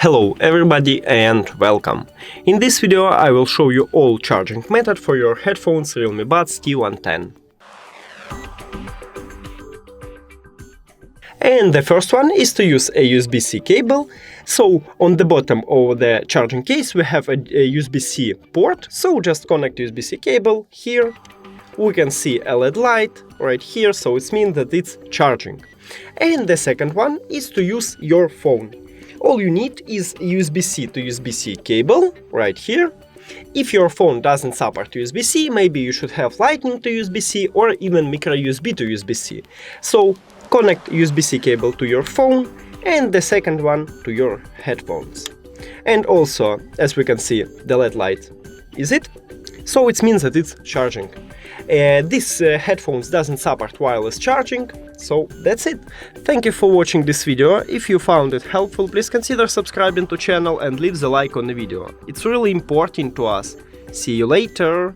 Hello everybody and welcome! In this video I will show you all charging method for your headphones REALME Buds T110. And the first one is to use a USB-C cable. So on the bottom of the charging case we have a USB-C port, so just connect USB-C cable here. We can see a LED light right here, so it means that it's charging. And the second one is to use your phone. All you need is USB-C to USB-C cable right here. If your phone doesn't support USB-C, maybe you should have Lightning to USB-C or even micro USB to USB-C. So connect USB-C cable to your phone and the second one to your headphones. And also, as we can see, the LED light is it. So it means that it's charging. This headphones doesn't support wireless charging, so that's it. Thank you for watching this video. If you found it helpful, please consider subscribing to channel and leave the like on the video. It's really important to us. See you later!